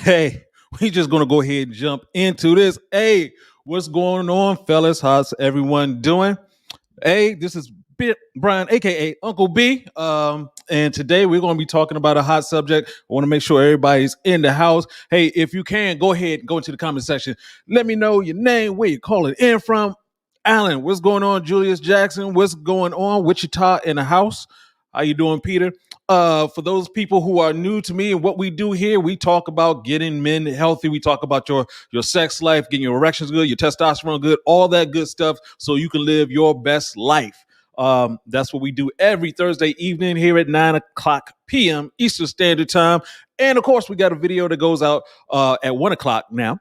Hey, we just gonna go ahead and jump into this. Hey, what's going on, fellas? How's everyone doing? Hey, this is Brian, aka Uncle B. And today we're gonna be talking about a hot subject. I want to make sure everybody's in the house. Hey, if you can, go ahead and go into the comment section. Let me know your name, where you're calling in from. Alan, what's going on? Julius Jackson, what's going on? Wichita in the house. How you doing, Peter? For those people who are new to me and what we do here, we talk about getting men healthy. We talk about your sex life, getting your erections good, your testosterone good, all that good stuff, so you can live your best life. That's what we do every Thursday evening here at 9 o'clock p.m. Eastern Standard Time. And of course, we got a video that goes out at 1 o'clock now,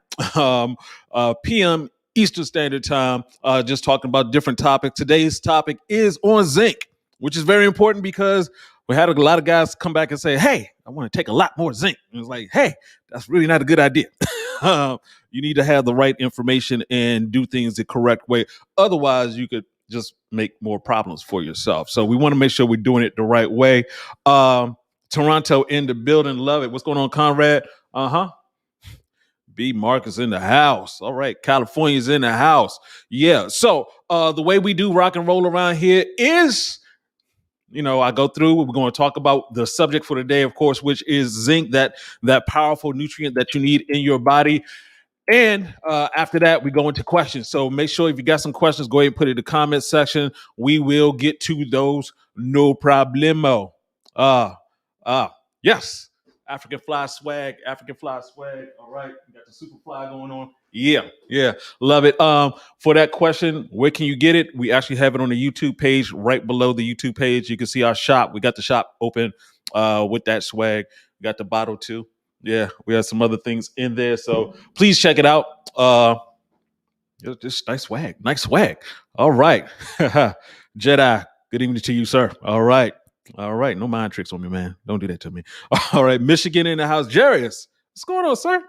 p.m. Eastern Standard Time, just talking about different topics. Today's topic is on zinc, which is very important because we had a lot of guys come back and say, hey, I want to take a lot more zinc. And it's like, hey, that's really not a good idea. You need to have the right information and do things the correct way. Otherwise, you could just make more problems for yourself. So we want to make sure we're doing it the right way. Toronto in the building. Love it. What's going on, Conrad? B Marcus in the house. All right. California's in the house. Yeah. So the way we do rock and roll around here is, I go through, we're going to talk about the subject for today, of course, which is zinc, that powerful nutrient that you need in your body. And after that, we go into questions. So make sure if you got some questions, go ahead and put it in the comment section. We will get to those. No problemo. Yes. African fly swag. All right. We got the super fly going on. Yeah. Love it. For that question, where can you get it? We actually have it on the YouTube page. Right below the YouTube page, you can see our shop. We got the shop open with that swag. We got the bottle too. Yeah, we have some other things in there. So please check it out. Just nice swag. All right. Jedi, good evening to you, sir. All right. No mind tricks on me, man. Don't do that to me. All right. Michigan in the house. Jarius, what's going on, sir?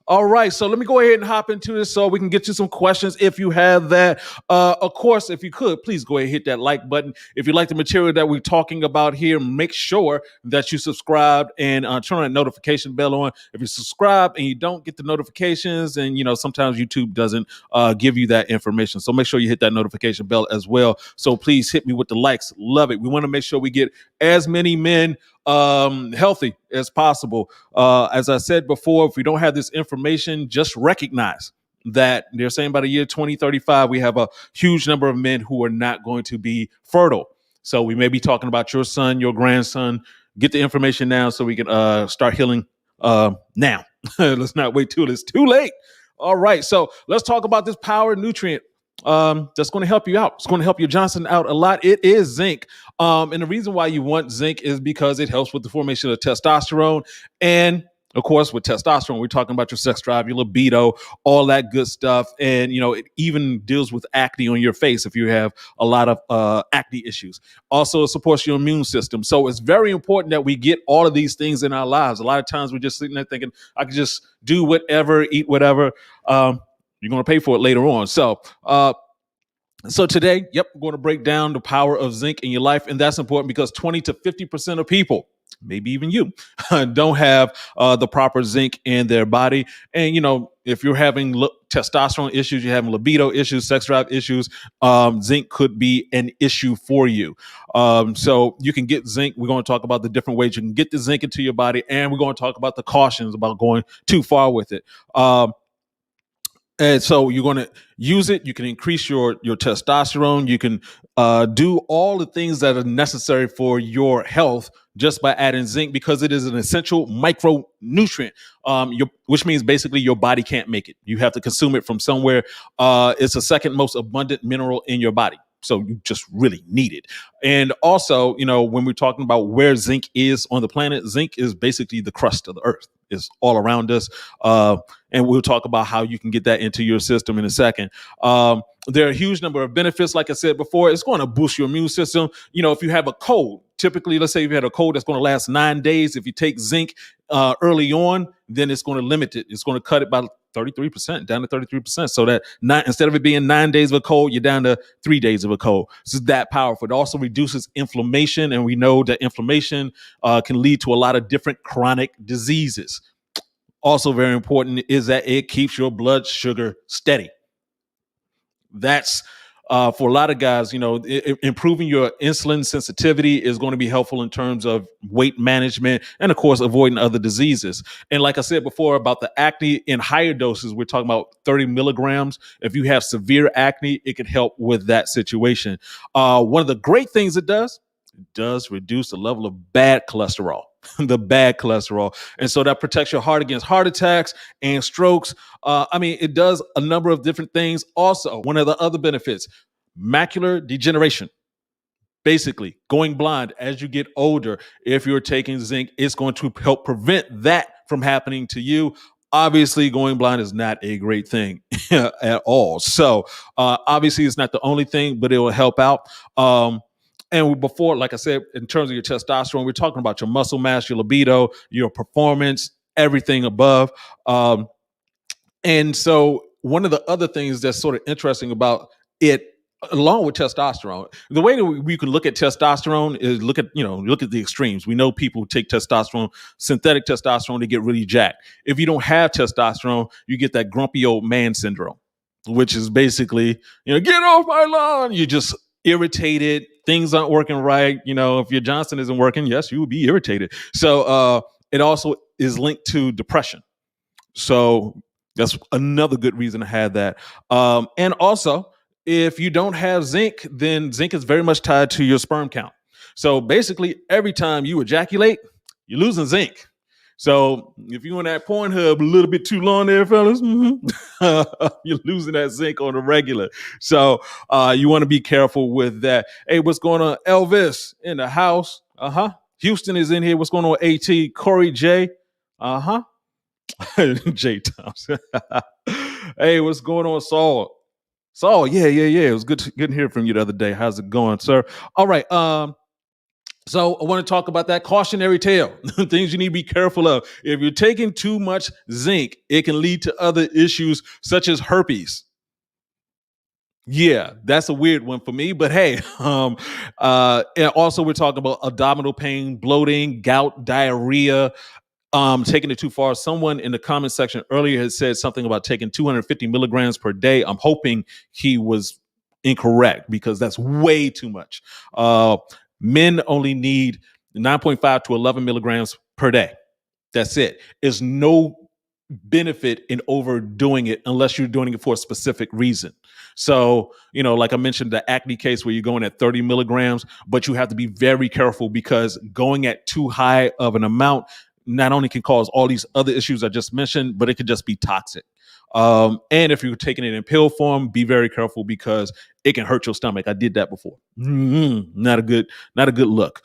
All right, so let me go ahead and hop into this so we can get you some questions if you have that. Of course, if you could, please go ahead and hit that like button. If you like the material that we're talking about here, make sure that you subscribe and turn that notification bell on. If you subscribe and you don't get the notifications, and sometimes YouTube doesn't give you that information, so make sure you hit that notification bell as well. So please hit me with the likes. Love it. We want to make sure we get as many men healthy as possible. As I said before, if we don't have this information, just recognize that they're saying by the year 2035, we have a huge number of men who are not going to be fertile. So we may be talking about your son, your grandson. Get the information now so we can start healing now. Let's not wait till it's too late. All right. So let's talk about this power nutrient that's going to help you out. It's going to help your Johnson out a lot. It is zinc. And the reason why you want zinc is because it helps with the formation of testosterone. And of course, with testosterone, we're talking about your sex drive, your libido, all that good stuff. And, it even deals with acne on your face if you have a lot of acne issues. Also, it supports your immune system. So it's very important that we get all of these things in our lives. A lot of times we're just sitting there thinking, I can just do whatever, eat whatever. You're going to pay for it later on. So today, we're going to break down the power of zinc in your life. And that's important because 20 to 50% of people, maybe even you, don't have the proper zinc in their body. And, if you're having testosterone issues, you're having libido issues, sex drive issues, zinc could be an issue for you. So you can get zinc. We're going to talk about the different ways you can get the zinc into your body. And we're going to talk about the cautions about going too far with it. And so you're going to use it. You can increase your testosterone. You can do all the things that are necessary for your health just by adding zinc, because it is an essential micronutrient, which means basically your body can't make it. You have to consume it from somewhere. It's the second most abundant mineral in your body. So you just really need it. And also, when we're talking about where zinc is on the planet, zinc is basically the crust of the earth. It's all around us. And we'll talk about how you can get that into your system in a second. There are a huge number of benefits. Like I said before, it's going to boost your immune system. If you have a cold, typically, let's say you had a cold that's going to last 9 days. If you take zinc early on, then it's going to limit it. It's going to cut it by 33%, down to 33%. So that instead of it being 9 days of a cold, you're down to 3 days of a cold. This is that powerful. It also reduces inflammation. And we know that inflammation can lead to a lot of different chronic diseases. also very important, is that it keeps your blood sugar steady. That's for a lot of guys, improving your insulin sensitivity is going to be helpful in terms of weight management and, of course, avoiding other diseases. And like I said before about the acne, in higher doses, we're talking about 30 milligrams. If you have severe acne, it can help with that situation. One of the great things it does reduce the level of bad cholesterol, the bad cholesterol. And so that protects your heart against heart attacks and strokes. It does a number of different things. Also, one of the other benefits, macular degeneration. Basically, going blind as you get older, if you're taking zinc, it's going to help prevent that from happening to you. Obviously, going blind is not a great thing at all. So, obviously, it's not the only thing, but it will help out. And before, like I said, in terms of your testosterone, we're talking about your muscle mass, your libido, your performance, everything above. And so one of the other things that's sort of interesting about it, along with testosterone, the way that we can look at testosterone is look at the extremes. We know people who take testosterone, synthetic testosterone, they get really jacked. If you don't have testosterone, you get that grumpy old man syndrome, which is basically, get off my lawn. You're just irritated. Things aren't working right. If your Johnson isn't working, yes, you will be irritated. So it also is linked to depression. So that's another good reason to have that. And also, if you don't have zinc, then zinc is very much tied to your sperm count. So basically, every time you ejaculate, you're losing zinc. So if you're in that Pornhub a little bit too long there, fellas, you're losing that zinc on the regular. So you want to be careful with that. Hey, what's going on? Elvis in the house. Houston is in here. What's going on? AT, Corey J. J Thompson. Hey, what's going on, Saul? Saul, yeah. It was good to hear from you the other day. How's it going, sir? All right. So I want to talk about that cautionary tale, things you need to be careful of. If you're taking too much zinc, it can lead to other issues such as herpes. Yeah, that's a weird one for me, but hey, and also we're talking about abdominal pain, bloating, gout, diarrhea, taking it too far. Someone in the comment section earlier had said something about taking 250 milligrams per day. I'm hoping he was incorrect because that's way too much. Men only need 9.5 to 11 milligrams per day. That's it. There's no benefit in overdoing it unless you're doing it for a specific reason. So, like I mentioned, the acne case where you're going at 30 milligrams, but you have to be very careful because going at too high of an amount not only can cause all these other issues I just mentioned, but it could just be toxic. And if you're taking it in pill form, be very careful because it can hurt your stomach. I did that before. Not a good look.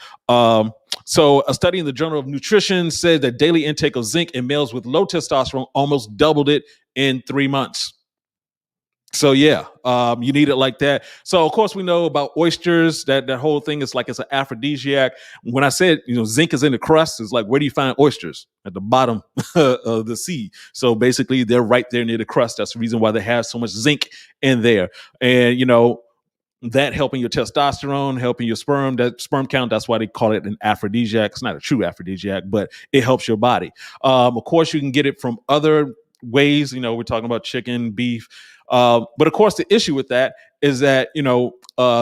So a study in the Journal of Nutrition said that daily intake of zinc in males with low testosterone almost doubled it in 3 months. So yeah, you need it like that. So of course we know about oysters. That whole thing is like it's an aphrodisiac. When I said zinc is in the crust, it's like where do you find oysters? At the bottom of the sea. So basically they're right there near the crust. That's the reason why they have so much zinc in there. And that helping your testosterone, helping your sperm, that sperm count. That's why they call it an aphrodisiac. It's not a true aphrodisiac, but it helps your body. Of course, you can get it from other ways. We're talking about chicken, beef. But of course, the issue with that is that,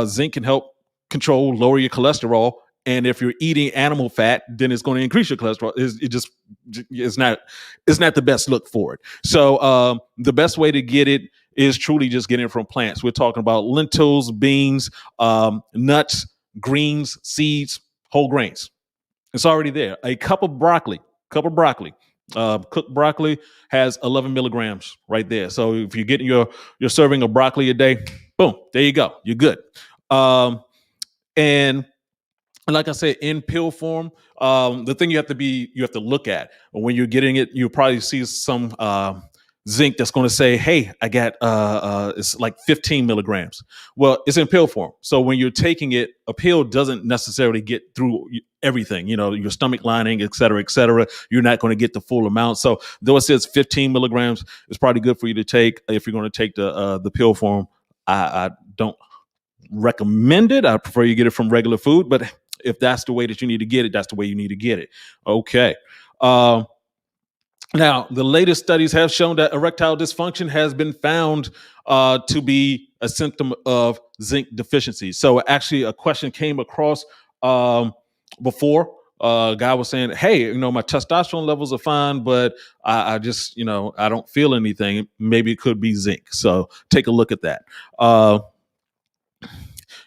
zinc can help lower your cholesterol. And if you're eating animal fat, then it's going to increase your cholesterol. It's not the best look for it. So the best way to get it is truly just getting it from plants. We're talking about lentils, beans, nuts, greens, seeds, whole grains. It's already there. A cup of broccoli, cooked broccoli has 11 milligrams right there. So if you're getting your serving of broccoli a day, boom, there you go. You're good. And like I said, in pill form, the thing you have to look at when you're getting it, you'll probably see some zinc that's going to say, hey, I got it's like 15 milligrams. Well, it's in pill form. So when you're taking it, a pill doesn't necessarily get through everything, your stomach lining, et cetera, et cetera. You're not going to get the full amount. So though it says 15 milligrams, it's probably good for you to take if you're going to take the pill form. I don't recommend it. I prefer you get it from regular food, but if that's the way that you need to get it, that's the way you need to get it. Okay. Now, the latest studies have shown that erectile dysfunction has been found to be a symptom of zinc deficiency. So, actually, a question came across before. A guy was saying, "Hey, my testosterone levels are fine, but I just, I don't feel anything. Maybe it could be zinc." So, take a look at that. Uh,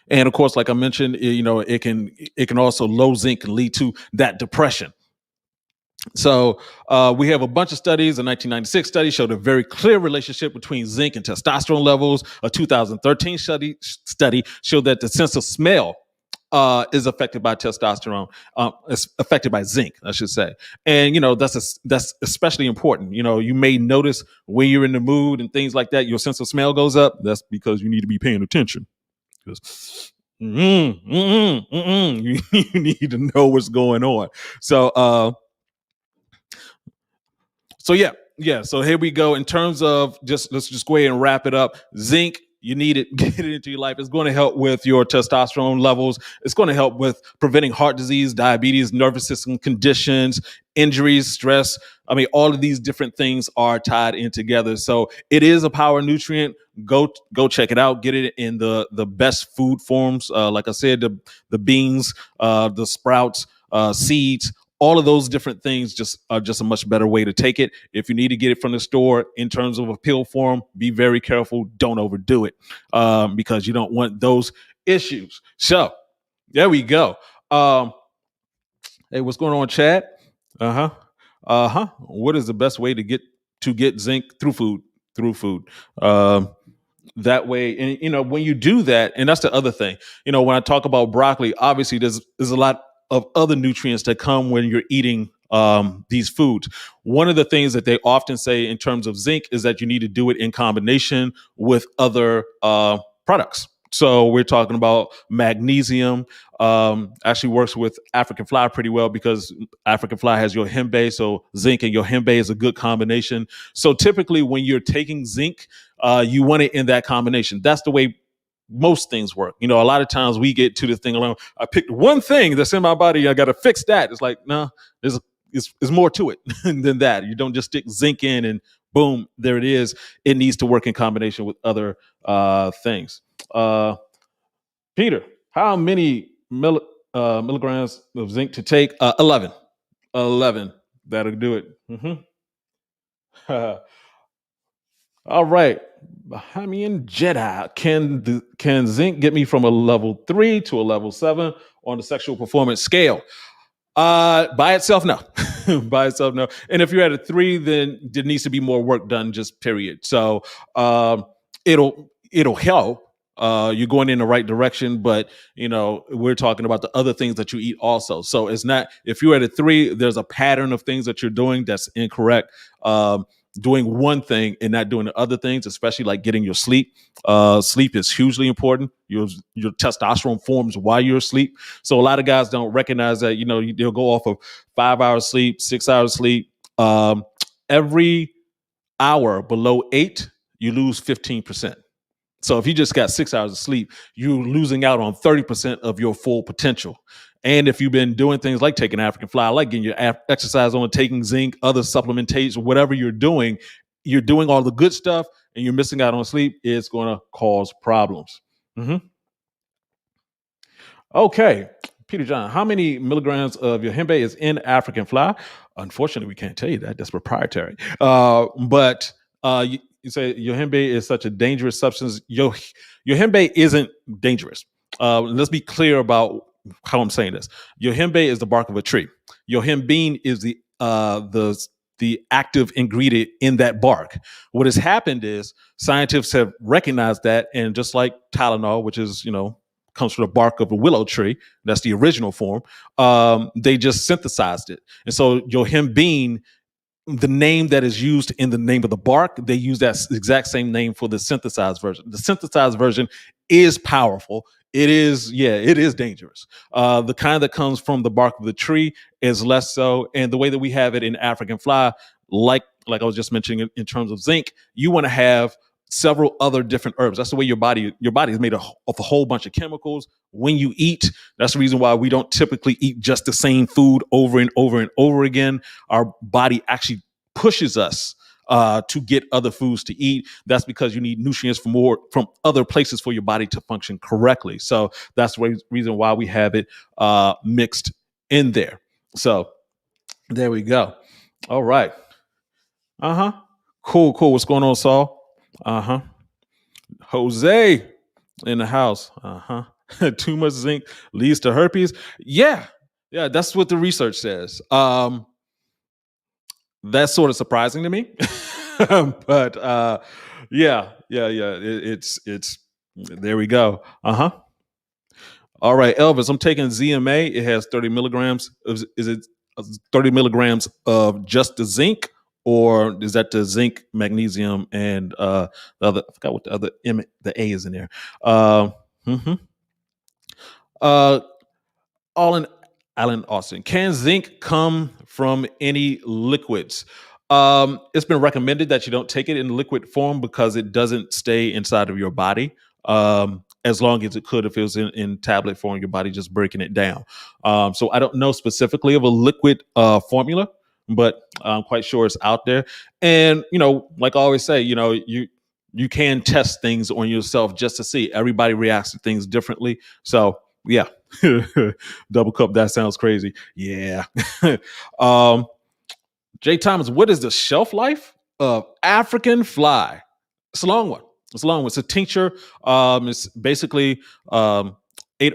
and of course, like I mentioned, it can also low zinc can lead to that depression. So we have a bunch of studies. A 1996 study showed a very clear relationship between zinc and testosterone levels. A 2013 study showed that the sense of smell is affected by testosterone, is affected by zinc, I should say. And that's especially important. You may notice when you're in the mood and things like that, your sense of smell goes up. That's because you need to be paying attention. Because you need to know what's going on. So yeah. So here we go. In terms of let's just go ahead and wrap it up. Zinc, you need it. Get it into your life. It's going to help with your testosterone levels. It's going to help with preventing heart disease, diabetes, nervous system conditions, injuries, stress. I mean, all of these different things are tied in together. So it is a power nutrient. Go check it out. Get it in the best food forms. Like I said, the beans, the sprouts, seeds, all of those different things just are just a much better way to take it. If you need to get it from the store in terms of a pill form, be very careful. Don't overdo it because you don't want those issues. So there we go. Hey, what's going on, Chad? Uh huh. What is the best way to get zinc through food? Through food. That way, and when you do that, and that's the other thing, when I talk about broccoli, obviously there's a lot of other nutrients that come when you're eating these foods. One of the things that they often say in terms of zinc is that you need to do it in combination with other products. So we're talking about magnesium. Actually works with African fly pretty well because African fly has your hembe, so zinc and your hembe is a good combination. So typically, when you're taking zinc, you want it in that combination. That's the way most things work. A lot of times we get to the thing alone. I picked one thing that's in my body. I got to fix that. It's like, no, there's more to it than that. You don't just stick zinc in and boom, there it is. It needs to work in combination with other things. Peter, how many milligrams of zinc to take? 11. 11. That'll do it. All right. Bahamian Jedi. Can zinc get me from a level 3 to a level 7 on the sexual performance scale? By itself, no. By itself, no. And if you're at a 3, then there needs to be more work done, just period. So it'll help. You're going in the right direction, but we're talking about the other things that you eat also. So it's not, if you're at a 3, there's a pattern of things that you're doing that's incorrect. Doing one thing and not doing the other things, especially like getting your sleep. Sleep is hugely important. Your testosterone forms while you're asleep. So a lot of guys don't recognize that. They'll go off of 5 hours sleep, 6 hours sleep. Every hour below 8, you lose 15%. So if you just got 6 hours of sleep, you're losing out on 30% of your full potential. And if you've been doing things like taking African fly, like getting your exercise on, taking zinc, other supplementation, whatever you're doing all the good stuff and you're missing out on sleep, it's going to cause problems. Okay. Peter John, how many milligrams of your hembe is in African fly? Unfortunately, we can't tell you that. That's proprietary. But you say your hembe is such a dangerous substance. Your hembe isn't dangerous. Let's be clear about how I'm saying this. Your hembe is the bark of a tree. Your hembean is the active ingredient in that bark. What has happened is scientists have recognized that, and just like Tylenol, which is comes from the bark of a willow tree, that's the original form. They just synthesized it, and so your hembean, the name that is used in the name of the bark, they use that exact same name for the synthesized version. The synthesized version is powerful. It is dangerous. The kind that comes from the bark of the tree is less so. And the way that we have it in African fly, like I was just mentioning in terms of zinc, you want to have several other different herbs. That's the way your body is made of a whole bunch of chemicals. When you eat, that's the reason why we don't typically eat just the same food over and over and over again. Our body actually pushes us to get other foods to eat. That's because you need nutrients from other places for your body to function correctly. So that's the reason why we have it mixed in there. So there we go. All right. Uh huh. Cool, cool. What's going on, Saul? Uh huh. Jose in the house. Uh huh. Too much zinc leads to herpes. Yeah, yeah. That's what the research says. That's sort of surprising to me, but yeah, yeah, yeah. It's there we go. Uh huh. All right, Elvis. I'm taking ZMA. It has 30 milligrams. Is it 30 milligrams of just the zinc, or is that the zinc, magnesium, and the other? I forgot what the other the A is in there. Mhm. Uh, Alan Alan Austin. Can zinc come from any liquids? It's been recommended that you don't take it in liquid form because it doesn't stay inside of your body as long as it could if it was in tablet form, your body just breaking it down. So I don't know specifically of a liquid formula, but I'm quite sure it's out there. And like I always say, you can test things on yourself just to see. Everybody reacts to things differently. So yeah. Double cup, that sounds crazy. Yeah. um, Jay Thomas, what is the shelf life of African fly? It's a long one. It's a long one. It's a tincture. It's basically 8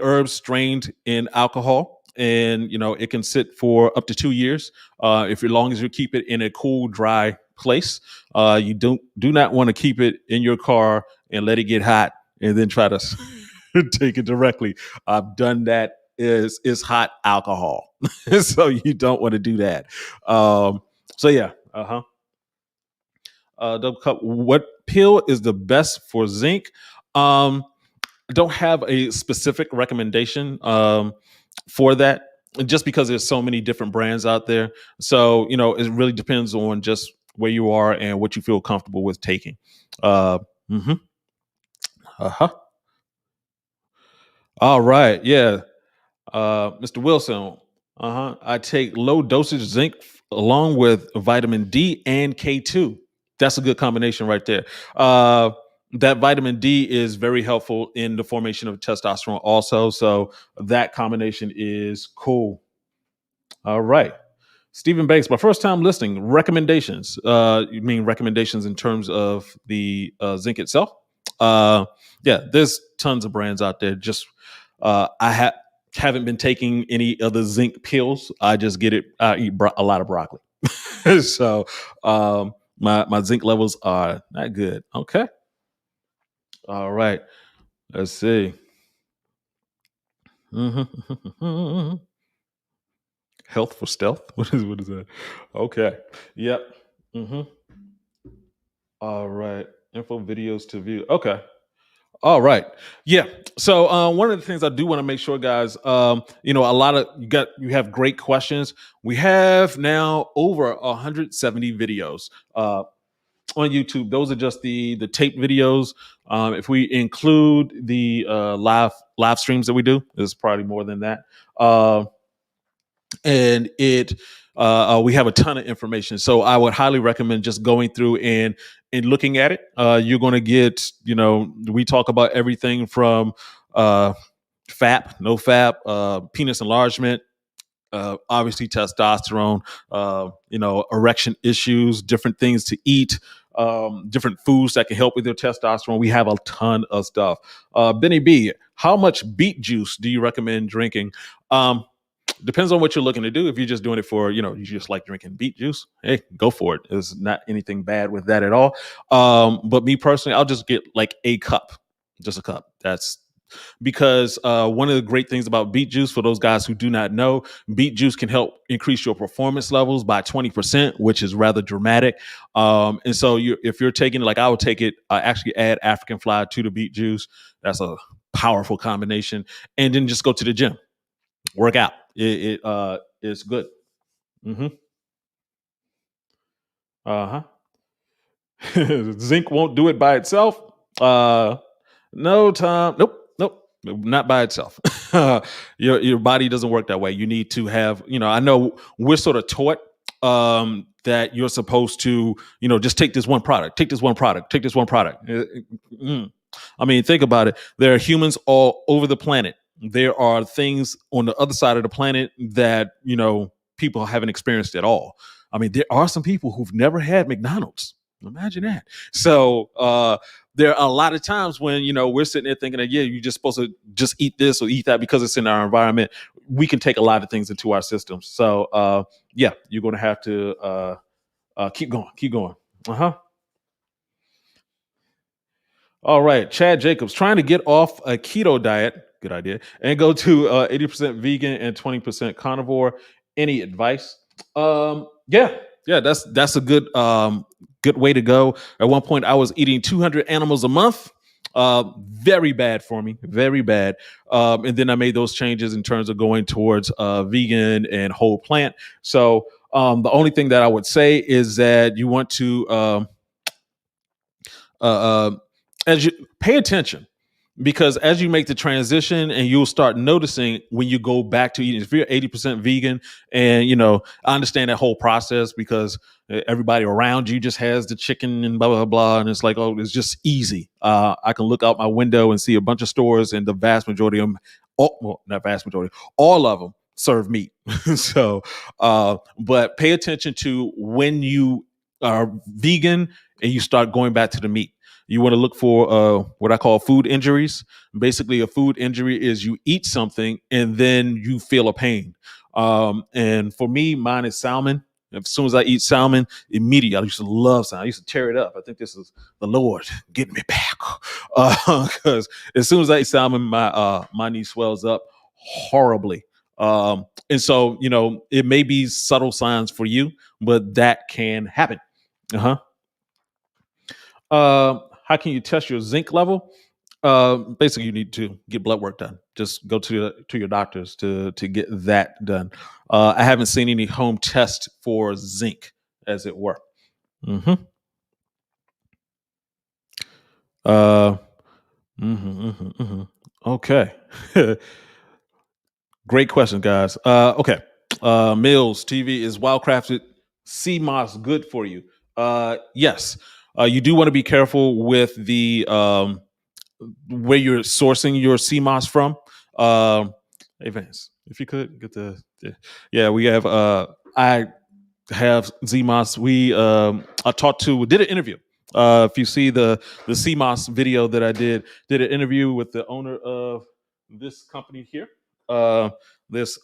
herbs strained in alcohol, and it can sit for up to 2 years. If as long as you keep it in a cool, dry place, you do not want to keep it in your car and let it get hot and then try to take it directly. I've done that. Is hot alcohol, so you don't want to do that. So yeah, double cup. What pill is the best for zinc? I don't have a specific recommendation for that, just because there's so many different brands out there. So it really depends on just where you are and what you feel comfortable with taking. Uh, mhm. Uh-huh. All right. Yeah. Mr. Wilson. Uh-huh. I take low dosage zinc along with vitamin D and K2. That's a good combination right there. That vitamin D is very helpful in the formation of testosterone also. So that combination is cool. All right. Stephen Banks, my first time listening. Recommendations. You mean recommendations in terms of the zinc itself? Uh, yeah, there's tons of brands out there. Just haven't been taking any of the zinc pills. I just get it. I eat a lot of broccoli, so my zinc levels are not good. Okay. All right. Let's see. Health for stealth. What is that? Okay. Yep. hmm All right. Info videos to view. Okay. All right. Yeah. So one of the things I do want to make sure, guys, a lot of you have great questions. We have now over 170 videos on YouTube. Those are just the tape videos. If we include the live streams that we do, there's probably more than that. And we have a ton of information, so I would highly recommend just going through and looking at it. You're going to get, we talk about everything from fap, no fap, penis enlargement, obviously testosterone, erection issues, different things to eat, different foods that can help with your testosterone. We have a ton of stuff. Benny B, how much beet juice do you recommend drinking? Depends on what you're looking to do. If you're just doing it for, you just like drinking beet juice, hey, go for it. There's not anything bad with that at all. But me personally, I'll just get like a cup, just a cup. That's because one of the great things about beet juice, for those guys who do not know, beet juice can help increase your performance levels by 20%, which is rather dramatic. And so if you're taking it, like I would take it, actually add African fly to the beet juice. That's a powerful combination. And then just go to the gym, work out. It's good. hmm Uh huh. Zinc won't do it by itself. No, Tom. Nope. Nope. Not by itself. Your body doesn't work that way. You need to have. I know we're sort of taught that you're supposed to, just take this one product, take this one product, take this one product. I mean, think about it. There are humans all over the planet. There are things on the other side of the planet that, people haven't experienced at all. I mean, there are some people who've never had McDonald's. Imagine that. So there are a lot of times when, we're sitting there thinking that, yeah, you're just supposed to just eat this or eat that because it's in our environment. We can take a lot of things into our systems. So, yeah, you're going to have to keep going, keep going. Uh-huh. All right, Chad Jacobs trying to get off a keto diet. Good idea, and go to 80% vegan and 20% carnivore. Any advice? Yeah, yeah, that's a good way to go. At one point, I was eating 200 animals a month. Very bad for me, very bad. And then I made those changes in terms of going towards vegan and whole plant. So the only thing that I would say is that you want to uh, uh, as you pay attention, because as you make the transition and you'll start noticing when you go back to eating, if you're 80% vegan, and I understand that whole process because everybody around you just has the chicken and blah blah blah, and it's like, oh, it's just easy. I can look out my window and see a bunch of stores, and the vast majority of them, well, not vast majority, all of them serve meat. So but pay attention to when you are vegan and you start going back to the meat. You want to look for what I call food injuries. Basically, a food injury is you eat something and then you feel a pain. And for me, mine is salmon. As soon as I eat salmon, immediately, I used to love salmon. I used to tear it up. I think this is the Lord getting me back. Because as soon as I eat salmon, my knee swells up horribly. And so, it may be subtle signs for you, but that can happen. Uh-huh. How can you test your zinc level? Basically, you need to get blood work done. Just go to your doctors to get that done. I haven't seen any home test for zinc, as it were. Hmm. Uh, Okay. Great question, guys. Okay. Mills TV, is wildcrafted sea moss good for you? Yes. You do want to be careful with the where you're sourcing your sea moss from. Hey Vance, if you could get yeah, we have I have ZMOS. I talked to, did an interview. If you see the CMOS video that I did an interview with the owner of this company here. This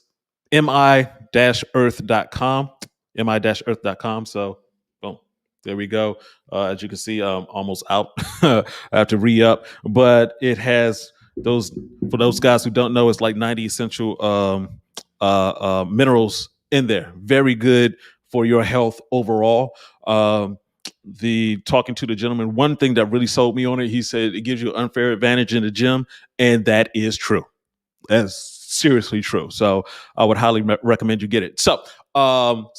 mi-earth.com, mi-earth.com. So boom, there we go. As you can see, I'm almost out. I have to re-up, but it has those, for those guys who don't know, it's like 90 essential minerals in there. Very good for your health overall. The talking to the gentleman, one thing that really sold me on it, he said it gives you an unfair advantage in the gym, and that is true. That's seriously true. So I would highly recommend you get it. So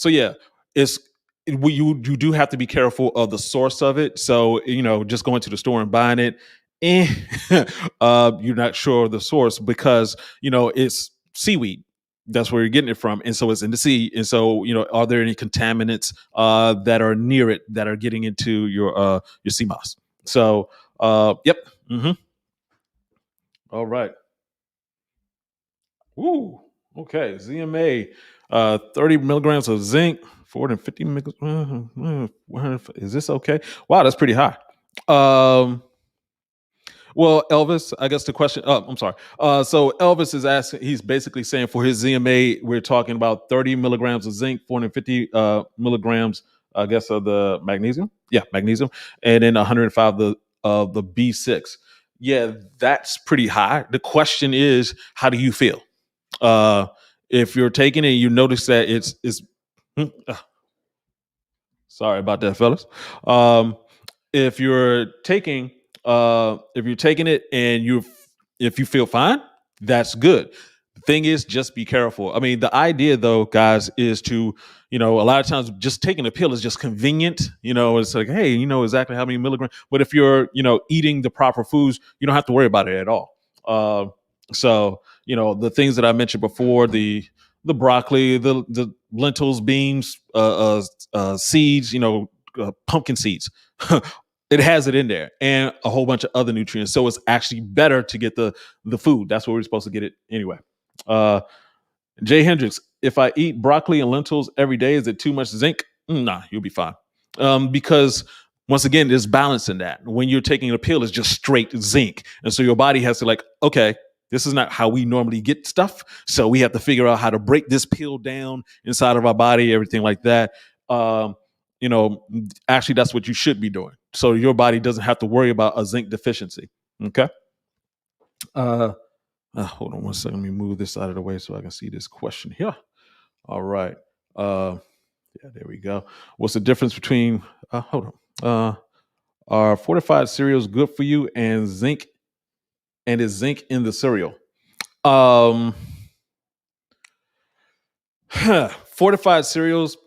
yeah, it's you do have to be careful of the source of it. So just going to the store and buying it, eh, you're not sure of the source because it's seaweed. That's where you're getting it from, and so it's in the sea. And so are there any contaminants that are near it that are getting into your sea moss? So yep. Mm-hmm. All right. Ooh, okay. ZMA, 30 milligrams of zinc, 450 milligrams. Is this okay? Wow, that's pretty high. Um, well, Elvis, I guess the question. Oh, I'm sorry. So Elvis is asking. He's basically saying for his ZMA, we're talking about 30 milligrams of zinc, 450 milligrams, I guess, of the magnesium. Yeah, magnesium, and then 105 of the B6. Yeah, that's pretty high. The question is, how do you feel? Uh, if you're taking it, you notice that it's. Sorry about that, fellas. Um, if you're taking it and if you feel fine, that's good. The thing is, just be careful. I mean, the idea though, guys, is to a lot of times just taking a pill is just convenient. It's like, hey, exactly how many milligrams. But if you're eating the proper foods, you don't have to worry about it at all. So the things that I mentioned before, the broccoli, the lentils, beans, seeds, pumpkin seeds. It has it in there, and a whole bunch of other nutrients. So it's actually better to get the food. That's where we're supposed to get it anyway. Uh, Jay Hendricks, if I eat broccoli and lentils every day, is it too much zinc? Nah, you'll be fine. Because once again, there's balance in that. When you're taking a pill, it's just straight zinc. And so your body has to like, okay, this is not how we normally get stuff. So we have to figure out how to break this pill down inside of our body, everything like that. Um, Actually, that's what you should be doing. So your body doesn't have to worry about a zinc deficiency. Okay. Uh, Hold on one second. Let me move this out of the way so I can see this question here. All right. Yeah, there we go. What's the difference between? Hold on. Are fortified cereals good for you and zinc? And is zinc in the cereal? Um, Fortified cereals,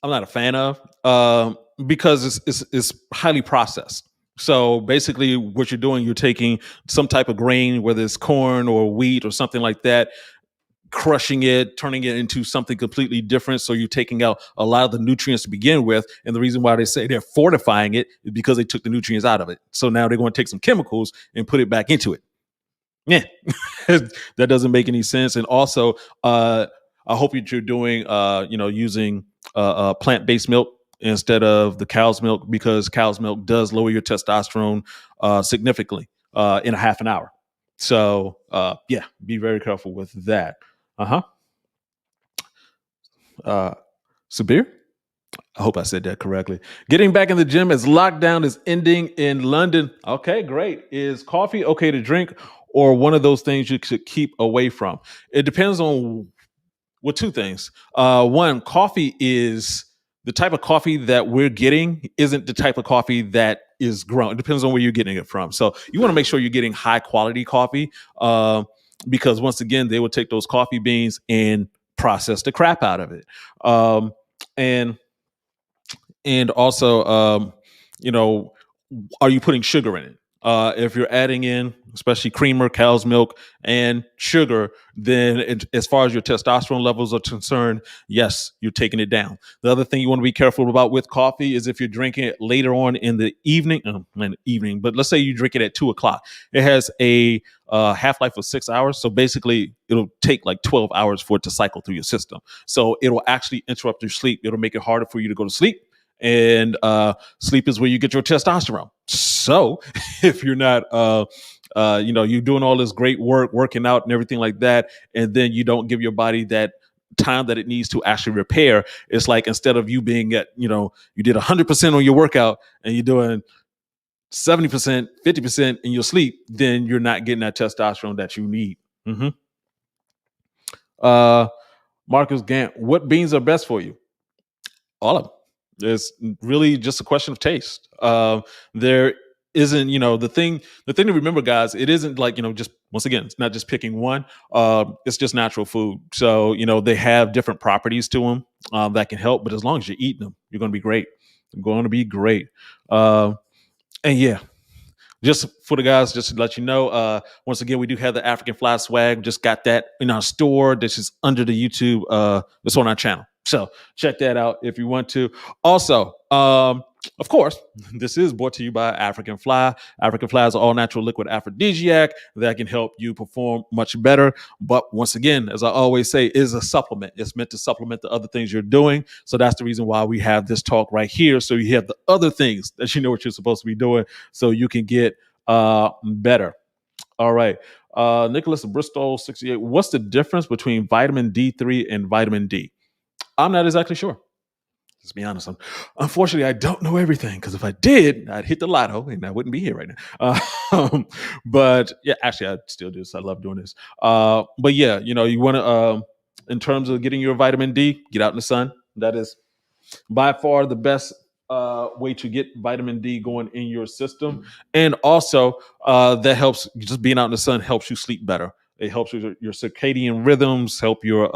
I'm not a fan of because it's highly processed. So basically, what you're doing, you're taking some type of grain, whether it's corn or wheat or something like that, crushing it, turning it into something completely different. So you're taking out a lot of the nutrients to begin with. And the reason why they say they're fortifying it is because they took the nutrients out of it. So now they're going to take some chemicals and put it back into it. Yeah, that doesn't make any sense. And also, I hope that you're doing, using plant-based milk instead of the cow's milk, because cow's milk does lower your testosterone significantly in a half an hour. So, yeah, be very careful with that. Uh-huh. Uh Sabir? I hope I said that correctly. Getting back in the gym as lockdown is ending in London. Okay, great. Is coffee okay to drink, or one of those things you should keep away from? It depends on two things. One, coffee is the type of coffee that we're getting isn't the type of coffee that is grown. It depends on where you're getting it from. So you want to make sure you're getting high quality coffee, because once again, they will take those coffee beans and process the crap out of it. And also, you know, are you putting sugar in it? If you're adding in, especially creamer, cow's milk, and sugar, then as far as your testosterone levels are concerned, yes, you're taking it down. The other thing you want to be careful about with coffee is if you're drinking it later on in the evening, but let's say you drink it at 2 o'clock. It has a half life of 6 hours. So basically, it'll take like 12 hours for it to cycle through your system. So it'll actually interrupt your sleep. It'll make it harder for you to go to sleep. And sleep is where you get your testosterone. So if you're not, you're doing all this great work, working out and everything like that, and then you don't give your body that time that it needs to actually repair, it's like instead of you being at, you did 100% on your workout and you're doing 70%, 50% in your sleep, then you're not getting that testosterone that you need. Mm-hmm. Marcus Gant, what beans are best for you? All of them. It's really just a question of taste. There isn't, the thing to remember, guys, it isn't like, just once again, it's not just picking one. It's just natural food. So, they have different properties to them that can help. But as long as you're eating them, you're going to be great. You're going to be great. And yeah, just for the guys, just to let you know, once again, we do have the African Fly swag. We just got that in our store. This is under the YouTube. It's on our channel. So check that out if you want to. Also, of course, this is brought to you by African Fly. African Fly is an all-natural liquid aphrodisiac that can help you perform much better. But once again, as I always say, is a supplement. It's meant to supplement the other things you're doing. So that's the reason why we have this talk right here. So you have the other things that you know what you're supposed to be doing so you can get better. All right. Nicholas Bristol 68. What's the difference between vitamin D3 and vitamin D? I'm not exactly sure. Let's be honest. Unfortunately, I don't know everything, because if I did, I'd hit the lotto and I wouldn't be here right now. But yeah, actually, I still do this. I love doing this. But yeah, you want to, in terms of getting your vitamin D, get out in the sun. That is by far the best way to get vitamin D going in your system. And also, that helps, just being out in the sun helps you sleep better. It helps your circadian rhythms, help your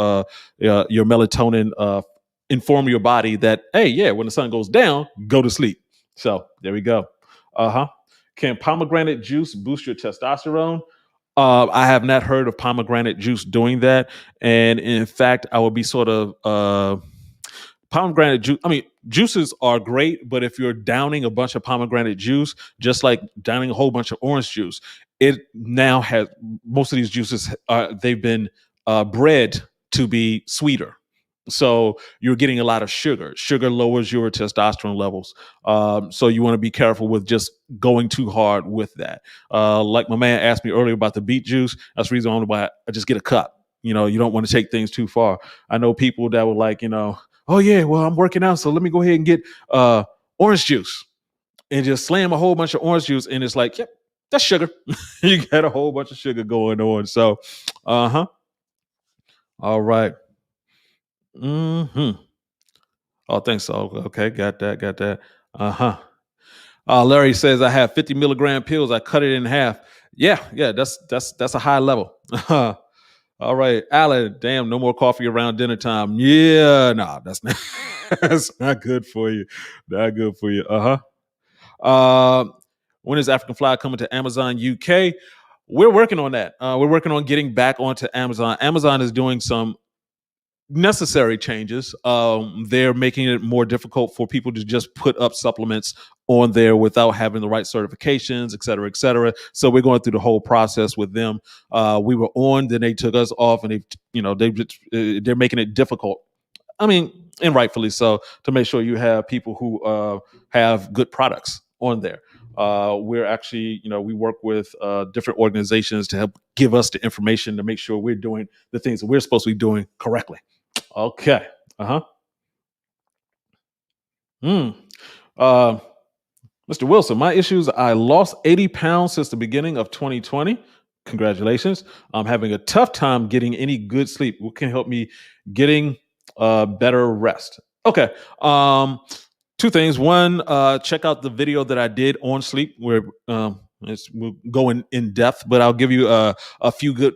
melatonin, inform your body that, hey, yeah, when the sun goes down, go to sleep. So there we go. Can pomegranate juice boost your testosterone? I have not heard of pomegranate juice doing that, and in fact, I would be sort of pomegranate juice. I mean, juices are great, but if you're downing a bunch of pomegranate juice, just like downing a whole bunch of orange juice, it now has most of these juices. They've been bred to be sweeter. So you're getting a lot of sugar. Sugar lowers your testosterone levels. So you want to be careful with just going too hard with that. Like my man asked me earlier about the beet juice. That's the reason why I just get a cup. You don't want to take things too far. I know people that were like, oh yeah, well I'm working out, so let me go ahead and get orange juice and just slam a whole bunch of orange juice, and it's like, yep, that's sugar. You got a whole bunch of sugar going on. So, all right. Hmm. Oh, thanks. So okay, got that, got that. Uh-huh. Larry says I have 50 milligram pills. I cut it in half. Yeah, that's a high level. All right, Alan. Damn, no more coffee around dinner time. Yeah, nah, that's not that's not good for you. Not good for you. Uh, when is African Fly coming to Amazon UK? We're working on that. We're working on getting back onto Amazon. Amazon is doing some necessary changes. They're making it more difficult for people to just put up supplements on there without having the right certifications, et cetera, et cetera. So we're going through the whole process with them. We were on, then they took us off, and they're making it difficult. I mean, and rightfully so, to make sure you have people who have good products on there. We're actually, we work with different organizations to help give us the information to make sure we're doing the things that we're supposed to be doing correctly. Okay. Uh-huh. Hmm. Uh, Mr. Wilson, my issues, I lost 80 pounds since the beginning of 2020. Congratulations. I'm having a tough time getting any good sleep. What can help me getting better rest? Okay. Two things. One, check out the video that I did on sleep where we'll go in depth, but I'll give you a few good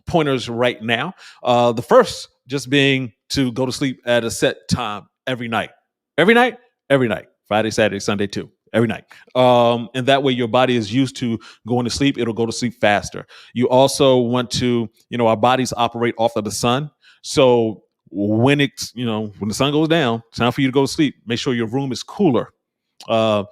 pointers right now. The first just being to go to sleep at a set time every night. Every night, every night. Friday, Saturday, Sunday too. Every night. And that way your body is used to going to sleep. It'll go to sleep faster. You also want to, our bodies operate off of the sun. So when when the sun goes down, it's time for you to go to sleep. Make sure your room is cooler. And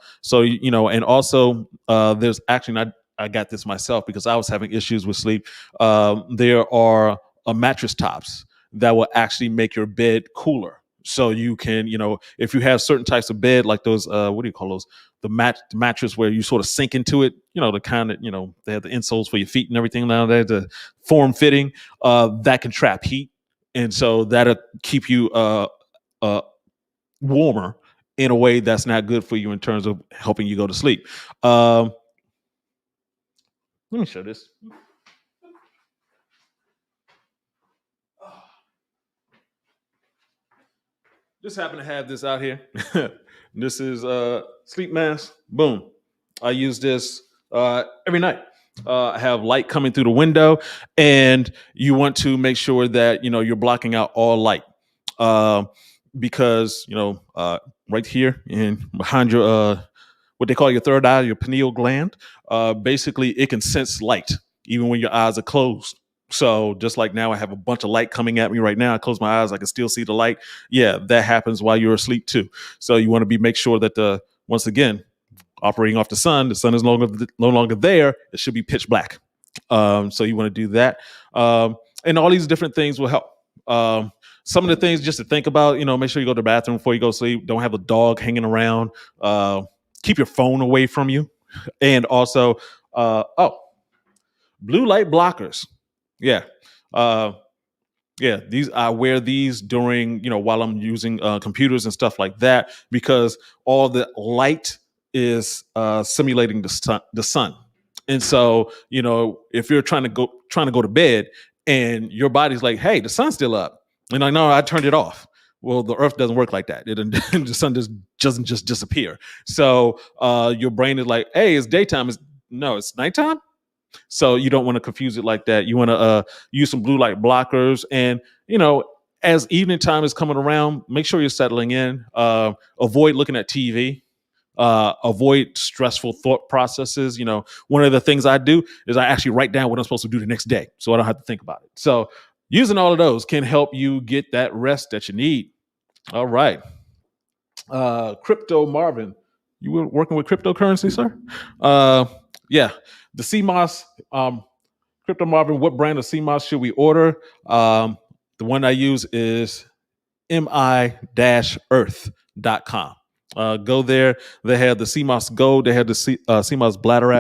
also there's actually not, I got this myself because I was having issues with sleep. There are mattress tops that will actually make your bed cooler. So you can, if you have certain types of bed, like those, what do you call those? The mattress where you sort of sink into it, the kind of, they have the insoles for your feet and everything now. There's the form fitting that can trap heat. And so that'll keep you warmer in a way that's not good for you in terms of helping you go to sleep. Let me show this. Just happen to have this out here. This is sleep mask. Boom. I use this every night. I have light coming through the window, and you want to make sure that you're blocking out all light, because right here and behind your what they call your third eye, your pineal gland, basically it can sense light even when your eyes are closed. So just like now, I have a bunch of light coming at me right now. I close my eyes, I can still see the light. Yeah, that happens while you're asleep too. So you want to make sure that once again, operating off the sun is no longer there. It should be pitch black. So you want to do that, and all these different things will help. Some of the things just to think about, make sure you go to the bathroom before you go to sleep. Don't have a dog hanging around. Keep your phone away from you, and also, blue light blockers. Yeah. Yeah, these I wear these during while I'm using computers and stuff like that, because all the light is simulating the sun. And so if you're trying to go to bed and your body's like, hey, the sun's still up, and I know I turned it off. Well, the earth doesn't work like that. The sun just doesn't just disappear. So your brain is like, hey, it's daytime. It's nighttime. So you don't want to confuse it like that. You want to use some blue light blockers, and as evening time is coming around, make sure you're settling in. Avoid looking at TV avoid stressful thought processes. One of the things I do is I actually write down what I'm supposed to do the next day, so I don't have to think about it. So using all of those can help you get that rest that you need. All right. Crypto Marvin, you were working with cryptocurrency, sir? Yeah. The CMOS, Crypto Marvin, what brand of CMOS should we order? The one I use is mi-earth.com. Go there. They have the CMOS Gold. They have the CMOS Bladder.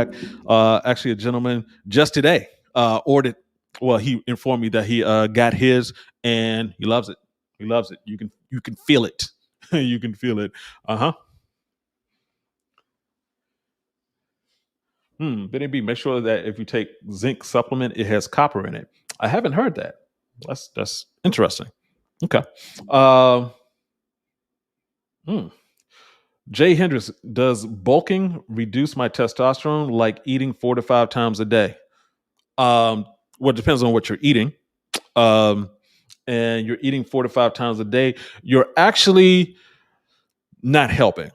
Actually, a gentleman just today ordered. Well, he informed me that he got his and he loves it. He loves it. You can feel it. You can feel it. Uh huh. Then be make sure that if you take zinc supplement, it has copper in it. I haven't heard that. That's interesting. Okay. Um, hmm. Jay Hendricks, does bulking reduce my testosterone like eating 4 to 5 times a day? Well, it depends on what you're eating. Um, and you're eating 4 to 5 times a day, you're actually not helping.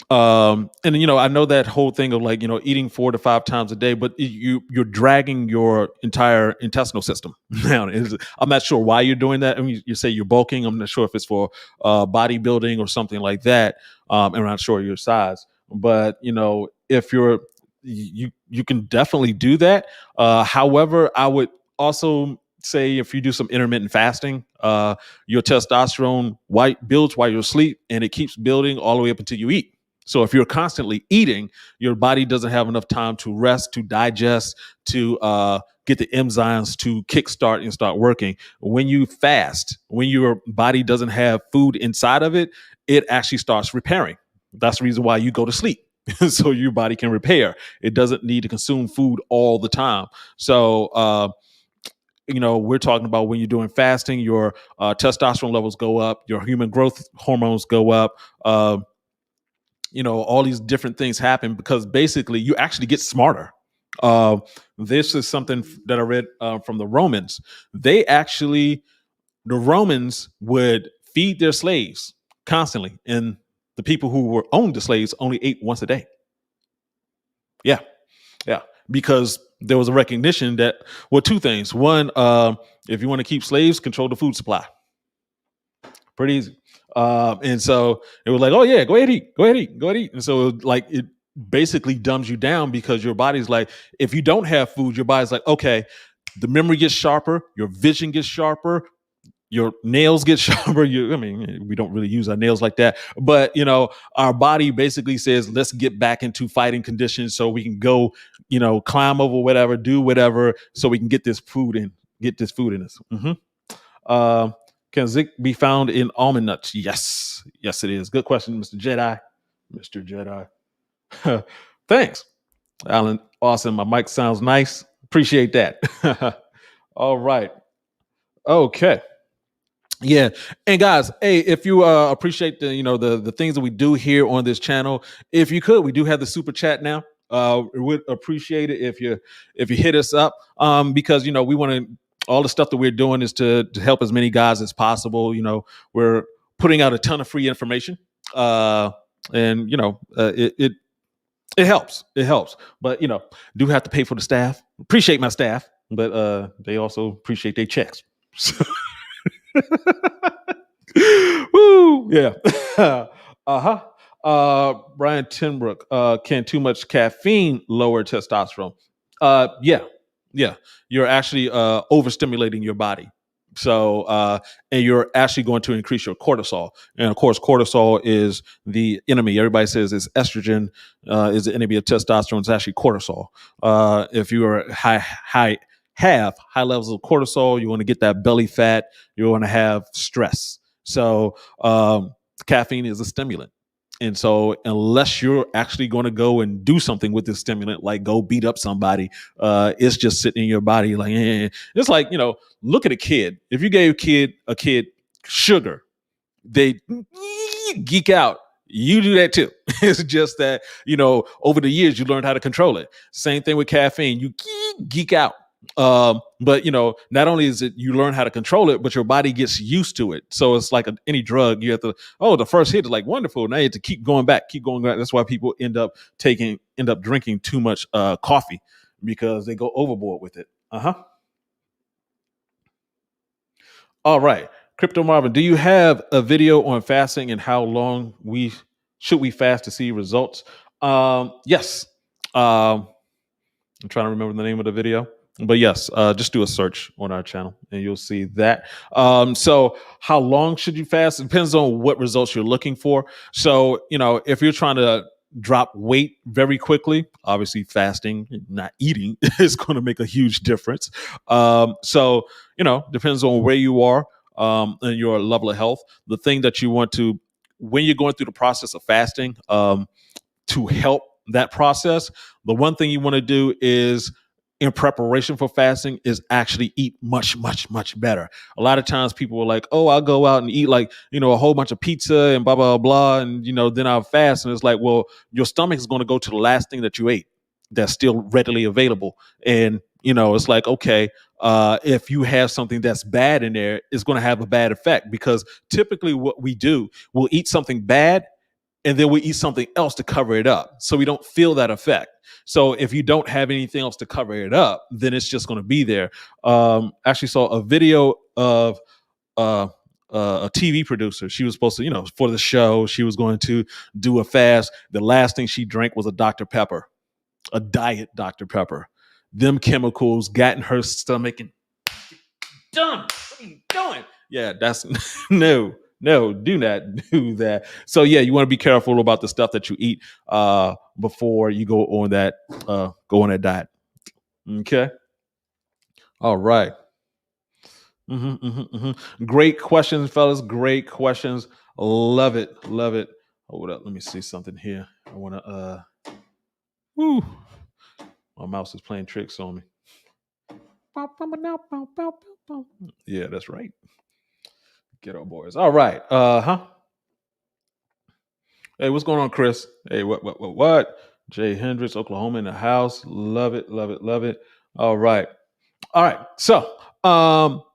And I know that whole thing of like eating 4 to 5 times a day, but you're dragging your entire intestinal system down. I'm not sure why you're doing that. I mean, you say you're bulking. I'm not sure if it's for bodybuilding or something like that. I'm not sure your size, but if you can definitely do that. However, I would also say if you do some intermittent fasting, your testosterone builds while you're asleep, and it keeps building all the way up until you eat. So if you're constantly eating, your body doesn't have enough time to rest, to digest, to get the enzymes to kickstart and start working. When you fast, when your body doesn't have food inside of it, it actually starts repairing. That's the reason why you go to sleep. So your body can repair. It doesn't need to consume food all the time. So we're talking about when you're doing fasting, your testosterone levels go up, your human growth hormones go up. All these different things happen because basically you actually get smarter. Uh, this is something that I read from the Romans. The Romans would feed their slaves constantly, and the people who were owned the slaves only ate once a day. Yeah, yeah, because there was a recognition that, well, two things. One, if you want to keep slaves, control the food supply. Pretty easy. And so it was like, oh yeah, go ahead, eat, go ahead, eat, go ahead, eat. And so it basically dumbs you down because your body's like, if you don't have food, your body's like, okay, the memory gets sharper, your vision gets sharper, your nails get sharper. We don't really use our nails like that, but our body basically says, let's get back into fighting conditions so we can go, climb over whatever, do whatever, so we can get this food in us. Can zinc be found in almond nuts? Yes, it is. Good question, Mr. Jedi. Mr. Jedi. Thanks, Alan. Awesome. My mic sounds nice. Appreciate that. All right. Okay. Yeah, and guys, hey, if you appreciate the things that we do here on this channel, if you could, we do have the super chat now. We would appreciate it if you hit us up, because we want to, all the stuff that we're doing is to help as many guys as possible. We're putting out a ton of free information, and it helps. It helps, but do have to pay for the staff. Appreciate my staff, but they also appreciate their checks. Woo, yeah. Uh-huh. Brian Tinbrook, can too much caffeine lower testosterone? Yeah. Yeah. You're actually overstimulating your body. So and you're actually going to increase your cortisol. And of course, cortisol is the enemy. Everybody says it's estrogen is the enemy of testosterone. It's actually cortisol. If you are have high levels of cortisol, you want to get that belly fat, you want to have stress. So caffeine is a stimulant. And so unless you're actually going to go and do something with this stimulant, like go beat up somebody, it's just sitting in your body like, It's like, look at a kid. If you gave a kid sugar, they geek out. You do that too. It's just that, over the years, you learned how to control it. Same thing with caffeine. You geek out. But not only is it you learn how to control it, but your body gets used to it. So it's like any drug. You have to, the first hit is like wonderful. Now you have to keep going back, keep going back. That's why people end up drinking too much coffee, because they go overboard with it. All right. Crypto Marvin, do you have a video on fasting and how long we fast to see results? Yes. I'm trying to remember the name of the video, but yes, just do a search on our channel and you'll see that. So how long should you fast? It depends on what results you're looking for. So, if you're trying to drop weight very quickly, obviously fasting, not eating is going to make a huge difference. So, depends on where you are and your level of health. The thing that you want to, when you're going through the process of fasting, to help that process, the one thing you want to do is, in preparation for fasting, is actually eat much, much, much better. A lot of times people are like, oh, I'll go out and eat like, a whole bunch of pizza and blah, blah, blah. And, then I'll fast. And it's like, well, your stomach is going to go to the last thing that you ate that's still readily available. And, it's like, okay, if you have something that's bad in there, it's going to have a bad effect, because typically what we do, we'll eat something bad and then we eat something else to cover it up, so we don't feel that effect. So if you don't have anything else to cover it up, then it's just going to be there. Actually saw a video of a TV producer. She was supposed to, for the show, she was going to do a fast. The last thing she drank was a Dr. Pepper, a diet Dr. Pepper. Them chemicals got in her stomach and done. What are you doing? Yeah, that's no. No, do not do that. So yeah, you want to be careful about the stuff that you eat before you go on that diet. Okay. All right. Great questions, fellas. Great questions. Love it. Love it. Hold up. Let me see something here. I want to. Woo. My mouse is playing tricks on me. Yeah, that's right. Ghetto boys. All right. Hey, what's going on, Chris? Hey, what? Jay Hendricks, Oklahoma in the house. Love it, love it, love it. All right. So, oh,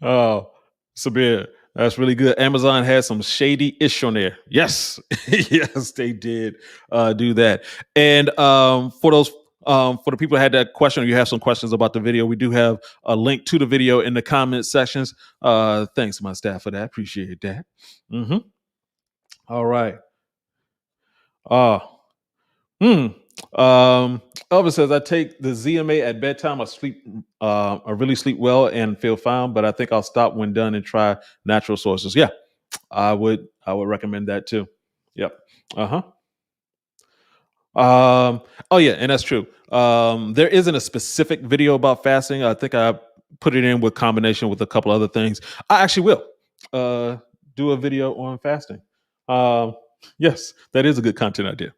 Sabir, that's really good. Amazon has some shady ish on there. Yes, yes, they did do that. And for the people that had that question, or you have some questions about the video, we do have a link to the video in the comment sections. Thanks to my staff for that. Appreciate that. All right. Hmm. Elvis says, I take the ZMA at bedtime. I really sleep well and feel fine, but I think I'll stop when done and try natural sources. Yeah, I would recommend that too. Yep. Oh yeah, and that's true. There isn't a specific video about fasting. I think I put it in with combination with a couple other things. I actually will do a video on fasting. Yes, that is a good content idea.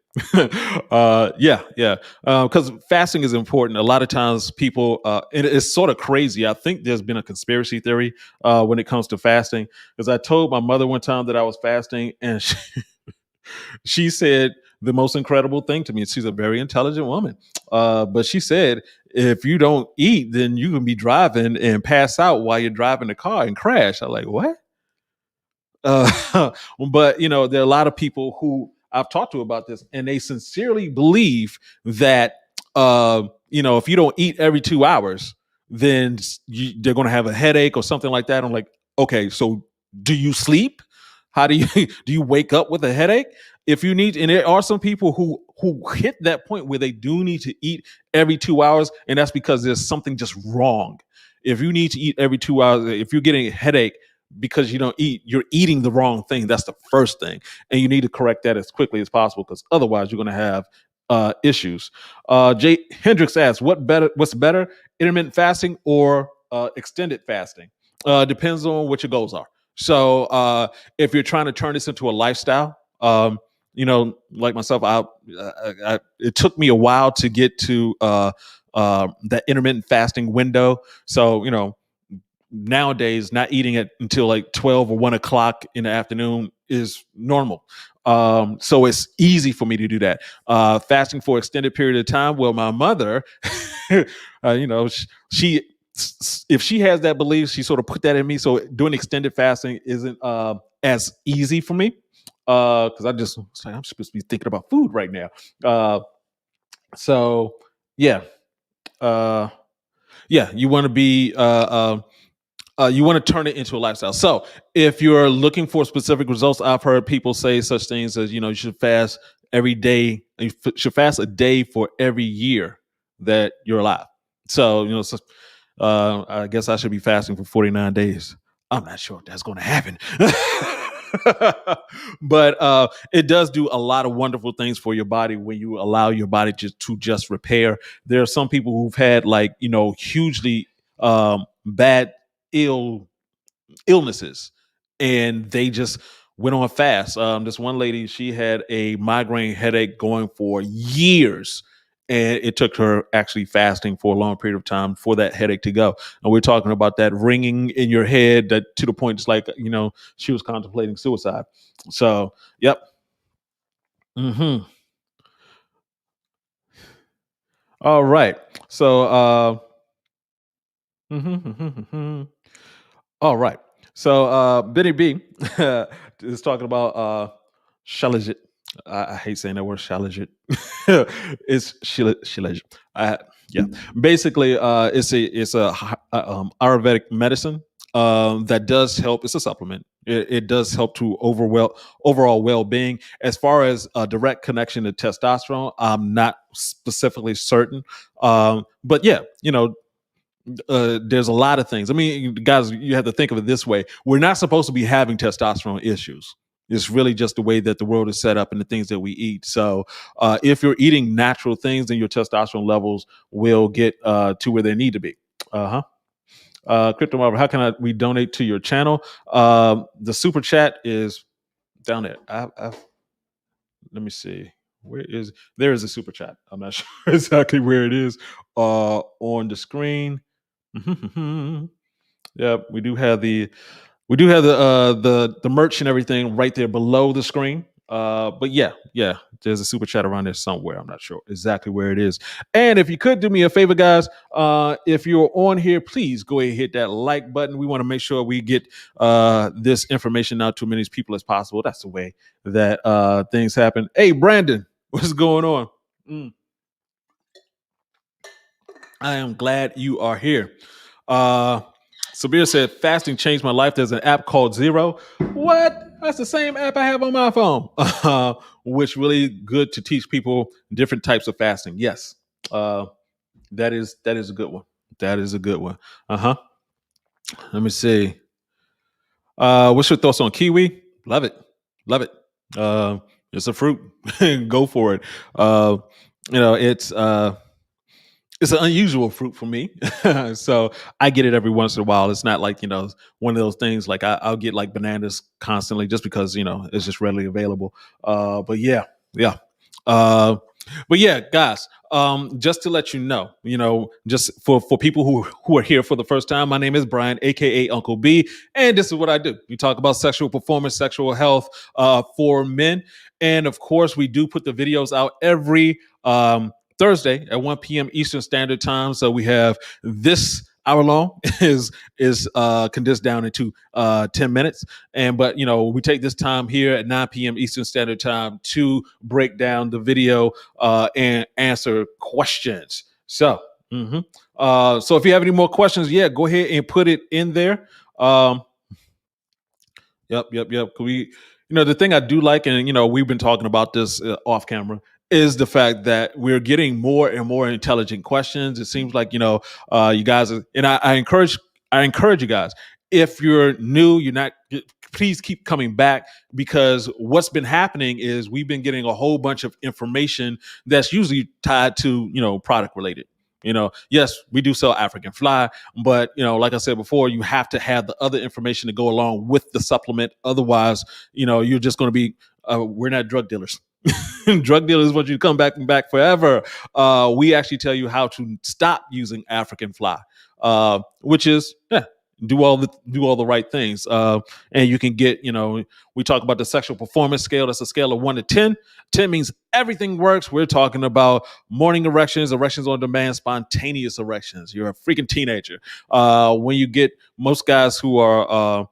Yeah. Because fasting is important. A lot of times people, it's sort of crazy. I think there's been a conspiracy theory when it comes to fasting. Because I told my mother one time that I was fasting, and she said the most incredible thing to me. She's a very intelligent woman. But she said, if you don't eat, then you can be driving and pass out while you're driving the car and crash. I'm like, what? But there are a lot of people who I've talked to about this, and they sincerely believe that if you don't eat every 2 hours, then they're going to have a headache or something like that. I'm like, okay, so do you sleep? How do you do you wake up with a headache? If you need, and there are some people who hit that point where they do need to eat every 2 hours, and that's because there's something just wrong. If you need to eat every 2 hours, if you're getting a headache because you don't eat, you're eating the wrong thing. That's the first thing, and you need to correct that as quickly as possible, because otherwise you're going to have issues. Jay Hendricks asks, what's better, intermittent fasting or extended fasting? Depends on what your goals are. So if you're trying to turn this into a lifestyle, like myself, it took me a while to get to that intermittent fasting window. So nowadays, not eating it until like 12 or 1 o'clock in the afternoon is normal. So it's easy for me to do that. Fasting for extended period of time. Well, my mother, she if she has that belief, she sort of put that in me. So doing extended fasting isn't as easy for me because I'm supposed to be thinking about food right now. Uh, so yeah, uh, yeah, you want to be you want to turn it into a lifestyle. So if you're looking for specific results, I've heard people say such things as, you should fast every day. You should fast a day for every year that you're alive. So, I guess I should be fasting for 49 days. I'm not sure if that's going to happen. But it does do a lot of wonderful things for your body when you allow your body to just repair. There are some people who've had hugely bad ill illnesses and they just went on fast. This one lady, she had a migraine headache going for years, and it took her actually fasting for a long period of time for that headache to go. And we're talking about that ringing in your head that to the point it's like, she was contemplating suicide. So yep. Hmm. All right. So all right. So Benny B is talking about shilajit. I hate saying that word shilajit. It's shilajit. Yeah. Basically, it's a Ayurvedic medicine that does help. It's a supplement. It does help to overall well-being. As far as a direct connection to testosterone, I'm not specifically certain. But yeah, there's a lot of things. I mean, guys, you have to think of it this way: we're not supposed to be having testosterone issues. It's really just the way that the world is set up and the things that we eat. So, if you're eating natural things, then your testosterone levels will get to where they need to be. Uh huh. Crypto Marvel, how can we donate to your channel? The super chat is down there. Let me see. There is a super chat. I'm not sure exactly where it is on the screen. Yeah, we do have the merch and everything right there below the screen. But yeah, there's a super chat around there somewhere. I'm not sure exactly where it is. And if you could do me a favor, guys, if you're on here, please go ahead and hit that like button. We want to make sure we get this information out to as many people as possible. That's the way that things happen. Hey, Brandon, what's going on? Mm, I am glad you are here. Uh, Sabir said, fasting changed my life. There's an app called Zero. What? That's the same app I have on my phone, which really good to teach people different types of fasting. Yes, uh, that is a good one. That is a good one. Uh huh. Let me see. What's your thoughts on kiwi? Love it. Love it. It's a fruit. Go for it. Uh, it's an unusual fruit for me. So I get it every once in a while. It's not like, one of those things like I'll get like bananas constantly just because, it's just readily available. But yeah, yeah. Uh, but yeah, guys, just to let you know, just for people who are here for the first time, my name is Brian, aka Uncle B, and this is what I do. We talk about sexual performance, sexual health for men, and of course, we do put the videos out every Thursday at 1 p.m. Eastern Standard Time. So we have this hour long is condensed down into 10 minutes. But we take this time here at 9 p.m. Eastern Standard Time to break down the video and answer questions. So so if you have any more questions, yeah, go ahead and put it in there. Um, Yep. The thing I do like, and we've been talking about this off camera, is the fact that we're getting more and more intelligent questions. It seems like you guys, and I encourage you guys. If you're new, you're not. Please keep coming back because what's been happening is we've been getting a whole bunch of information that's usually tied to product related. Yes, we do sell African fly, but like I said before, you have to have the other information to go along with the supplement. Otherwise, you're just going to be. We're not drug dealers. Drug dealers want you to come back and back forever. We actually tell you how to stop using African fly, which is do all the right things. And you can get, we talk about the sexual performance scale. That's a scale of 1 to 10. 10 means everything works. We're talking about morning erections, erections on demand, spontaneous erections. You're a freaking teenager. When you get most guys who are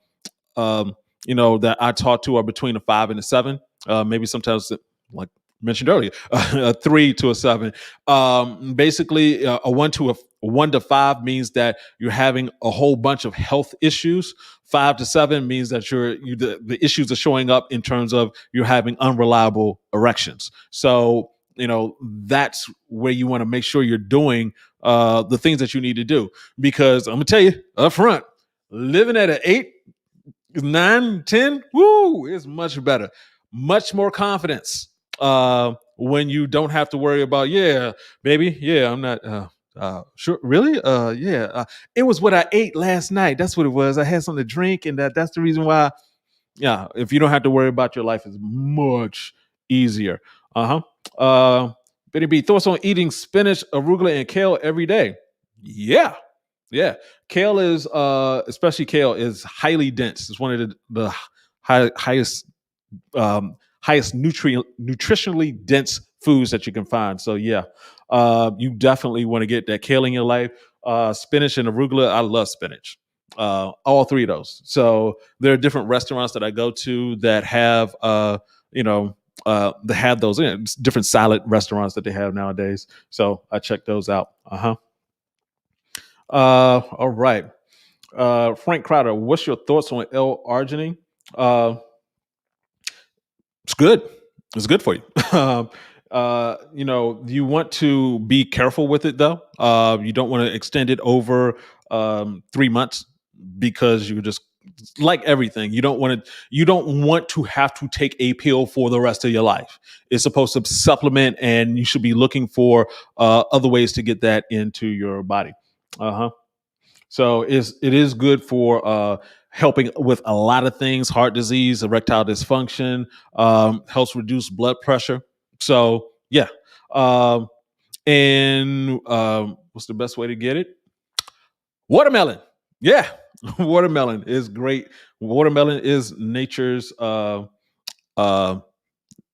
that I talk to are between a 5 and a 7. Maybe sometimes, like mentioned earlier, a 3 to a 7. Basically, a 1 to 5 means that you're having a whole bunch of health issues. 5 to 7 means that the issues are showing up in terms of you're having unreliable erections. So that's where you want to make sure you're doing the things that you need to do. Because I'm gonna tell you up front, living at an 8, 9, 10, woo, is much better. Much more confidence when you don't have to worry about, yeah, baby, yeah, I'm not sure, really, yeah, it was what I ate last night. That's what it was. I had something to drink, and that's the reason why. Yeah, if you don't have to worry about your life, is much easier. Uh-huh. Benny B, thoughts on eating spinach, arugula, and kale every day? Yeah. Yeah, kale is especially kale is highly dense. It's one of the highest highest nutritionally dense foods that you can find. So yeah, you definitely want to get that kale in your life. Spinach and arugula. I love spinach. All three of those. So there are different restaurants that I go to that have they have those in different salad restaurants that they have nowadays. So I check those out. All right. Frank Crowder, what's your thoughts on L-arginine? Uh, it's good. It's good for you. You want to be careful with it though. You don't want to extend it over 3 months because you just like everything. You don't want to have to take a pill for the rest of your life. It's supposed to supplement, and you should be looking for other ways to get that into your body. Uh-huh. So it is good for helping with a lot of things: heart disease, erectile dysfunction, helps reduce blood pressure. So yeah, and what's the best way to get it? Watermelon. Yeah, watermelon is great. Watermelon is uh,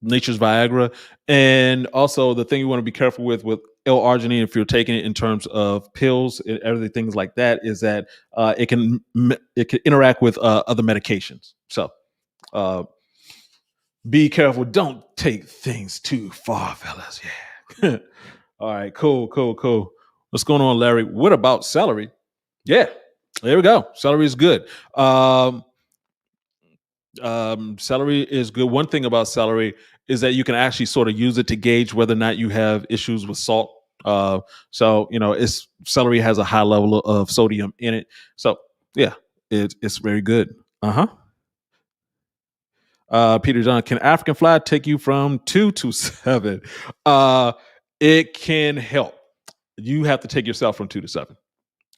nature's Viagra. And also the thing you want to be careful with L-arginine, if you're taking it in terms of pills and other things like that, is that it can interact with other medications. So uh, be careful. Don't take things too far, fellas. Yeah. All right. Cool. What's going on, Larry? What about celery? Yeah. There we go. Celery is good. Celery is good. One thing about celery is that you can actually sort of use it to gauge whether or not you have issues with salt. Celery has a high level of sodium in it. So yeah, it's very good. Uh-huh. Peter John, can African fly take you from 2 to 7? Uh, it can help. You have to take yourself from 2 to 7.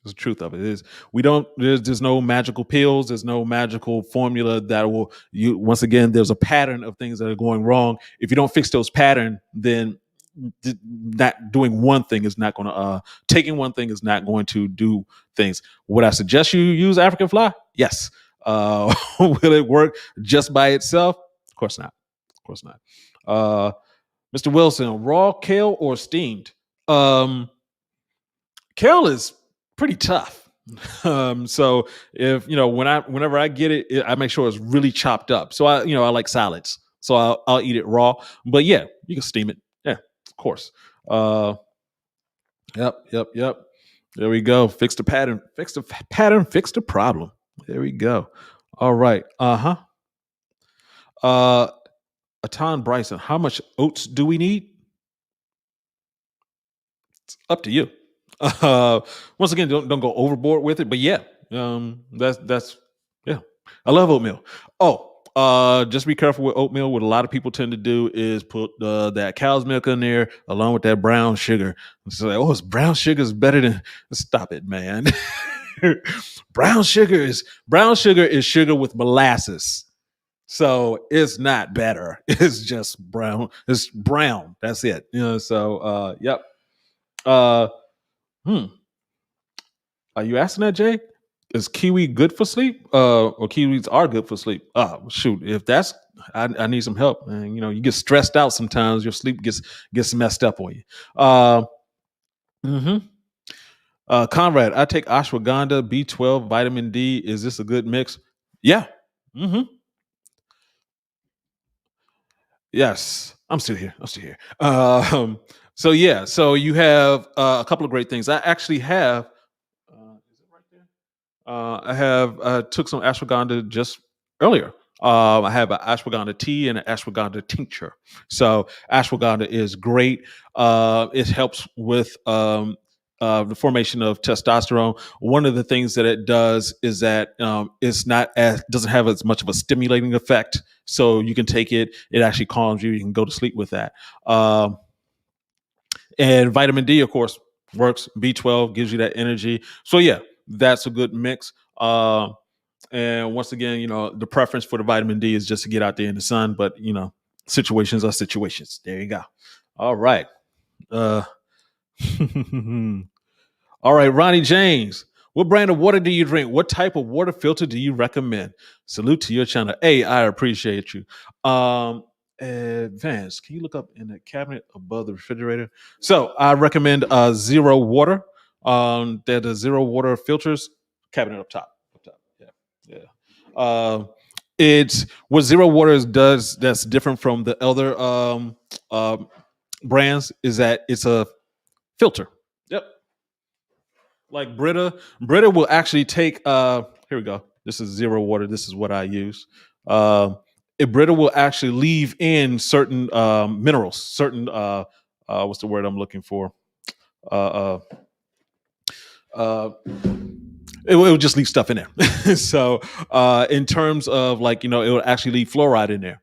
The truth of it is, we don't. There's no magical pills. There's no magical formula that will. You once again, there's a pattern of things that are going wrong. If you don't fix those pattern, then not doing one thing is not going to. Taking one thing is not going to do things. Would I suggest you use African fly? Yes. Will it work just by itself? Of course not. Of course not. Mr. Wilson, raw kale or steamed? Kale is pretty tough. So if whenever I get it, I make sure it's really chopped up. So I like salads, so I'll eat it raw. But yeah, you can steam it. Yeah, of course. Uh, yep. There we go. Fix the pattern. Fix the pattern. Fix the problem. There we go. All right. Uh, Atan Bryson, how much oats do we need? Up to you. Uh, Once again, don't go overboard with it. But yeah, that's yeah. I love oatmeal. Oh, just be careful with oatmeal. What a lot of people tend to do is put that cow's milk in there along with that brown sugar. It's like, oh, it's brown sugar is better than. Stop it, man. Brown sugar is sugar with molasses. So it's not better. It's just brown. It's brown. That's it. So yep. Uh, Hmm. Are you asking that, Jay? Is kiwi good for sleep? Or kiwis are good for sleep? Shoot, if that's I need some help, man. You know, you get stressed out sometimes, your sleep gets messed up on you. Uh, mhm. Conrad, I take ashwagandha, B12, vitamin D. Is this a good mix? Yeah. hmm Yes. I'm still here. I'm still here. So yeah, so you have a couple of great things. I actually have. Is it right there? I have took some ashwagandha just earlier. I have an ashwagandha tea and an ashwagandha tincture. So ashwagandha is great. It helps with the formation of testosterone. One of the things that it does is that it's not as doesn't have as much of a stimulating effect. So you can take it. It actually calms you. You can go to sleep with that. Um, and vitamin D, of course, works. B12 gives you that energy. So yeah, that's a good mix. And once again, you know, the preference for the vitamin D is just to get out there in the sun, but you know, situations are situations. There you go. All right. Uh All right, Ronnie James. What brand of water do you drink? What type of water filter do you recommend? Salute to your channel. Hey, I appreciate you. Um, Vance, can you look up in the cabinet above the refrigerator? So I recommend zero water. They're the zero water filters. Cabinet up top. Up top. Yeah. Yeah. It's what zero waters does that's different from the other brands is that it's a filter. Yep. Like Brita will actually take here we go. This is zero water. This is what I use. Um Brita will actually leave in certain minerals, certain what's the word I'm looking for? Uh uh it will just leave stuff in there. So in terms of like, you know, it will actually leave fluoride in there.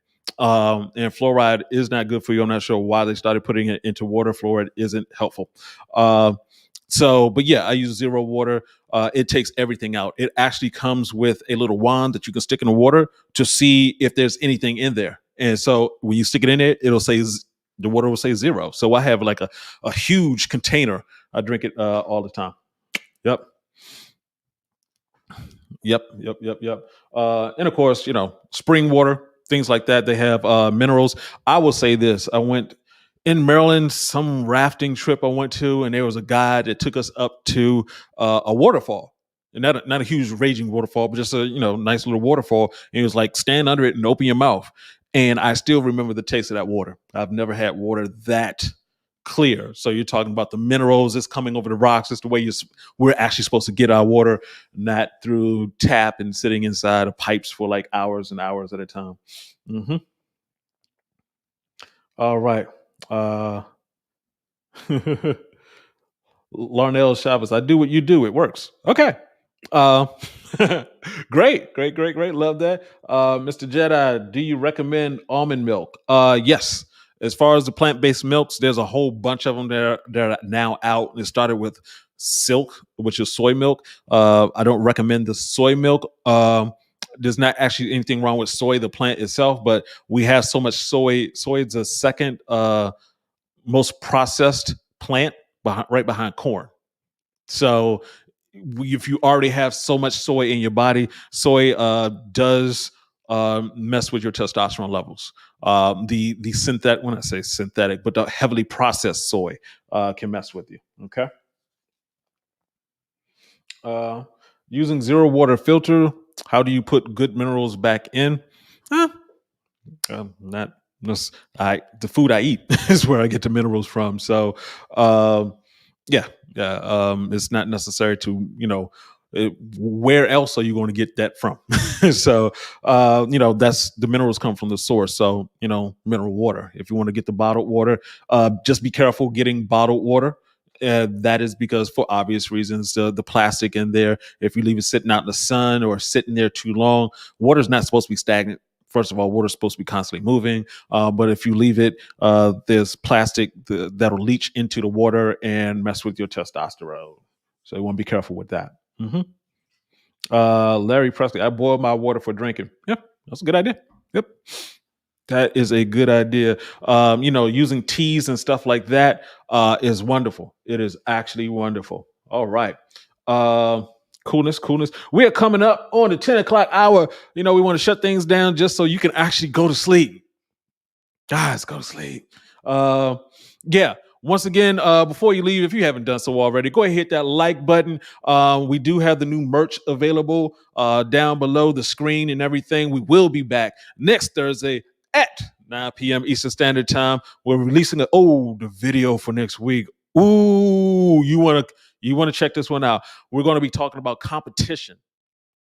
And fluoride is not good for you. I'm not sure why they started putting it into water. Fluoride isn't helpful. So, but yeah, I use zero water. It takes everything out. It actually comes with a little wand that you can stick in the water to see if there's anything in there. And so when you stick it in there, it'll say the water will say zero. So I have like a huge container. I drink it all the time. Yep. Yep. And of course, you know, spring water, things like that. They have minerals. I will say this: I went in Maryland, some rafting trip I went to, and there was a guy that took us up to a waterfall. And not a huge raging waterfall, but just a, you know, nice little waterfall. And he was like, stand under it and open your mouth. And I still remember the taste of that water. I've never had water that clear. So you're talking about the minerals that's coming over the rocks. It's the way we're actually supposed to get our water, not through tap and sitting inside of pipes for like hours and hours at a time. hmm All right. Uh, Larnell Chavez, I do what you do. It works. Okay. Uh, great. Love that. Mr. Jedi, do you recommend almond milk? Yes. As far as the plant-based milks, there's a whole bunch of them that are now out. It started with Silk, which is soy milk. I don't recommend the soy milk. There's not actually anything wrong with soy, the plant itself, but we have so much soy. Soy is the second most processed plant right behind corn. So if you already have so much soy in your body, soy does mess with your testosterone levels. The synthetic, when I say synthetic, but the heavily processed soy can mess with you. Okay. Uh, Using zero water filter, how do you put good minerals back in? Huh, not I the food I eat is where I get the minerals from. So um, yeah, yeah, it's not necessary to, you know, where else are you going to get that from? So you know, that's the minerals come from the source. So you know, mineral water. If you want to get the bottled water, just be careful getting bottled water. That is because, for obvious reasons, the plastic in there. If you leave it sitting out in the sun or sitting there too long, water's not supposed to be stagnant. First of all, water's supposed to be constantly moving. But if you leave it, there's plastic that'll leach into the water and mess with your testosterone. So you want to be careful with that. hmm Larry Presley, I boil my water for drinking. Yeah, that's a good idea. Yep. That is a good idea. You know, using teas and stuff like that is wonderful. It is actually wonderful. All right. Coolness. We are coming up on the 10 o'clock hour. We want to shut things down just so you can actually go to sleep. Guys, go to sleep. Yeah. Once again, before you leave, if you haven't done so already, go ahead and hit that like button. We do have the new merch available down below the screen and everything. We will be back next Thursday at 9 p.m. Eastern Standard Time. We're releasing the video for next week. Ooh, you wanna check this one out. We're going to be talking about competition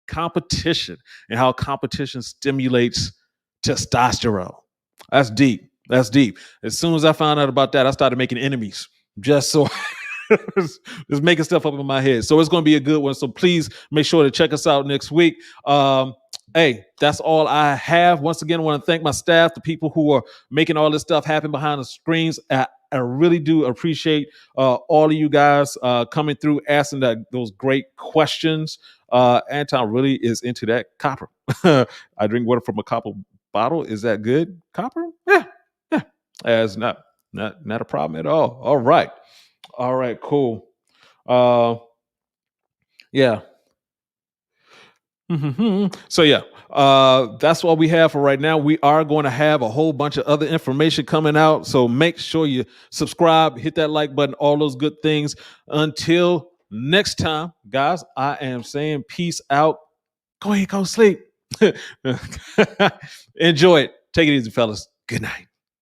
and how competition stimulates testosterone. That's deep. That's deep. As soon as I found out about that, I started making enemies just so just making stuff up in my head. So it's going to be a good one. So please make sure to check us out next week. Hey, that's all I have. Once again, I want to thank my staff, the people who are making all this stuff happen behind the screens. I really do appreciate all of you guys coming through, asking those great questions. Anton really is into that copper. I drink water from a copper bottle. Is that good? Copper? Yeah. It's not a problem at all. All right. Cool. Yeah. So yeah, that's what we have for right now. We are going to have a whole bunch of other information coming out. So make sure you subscribe, hit that like button, all those good things. Until next time, guys, I am saying peace out. Go ahead, go sleep. Enjoy it. Take it easy, fellas. Good night.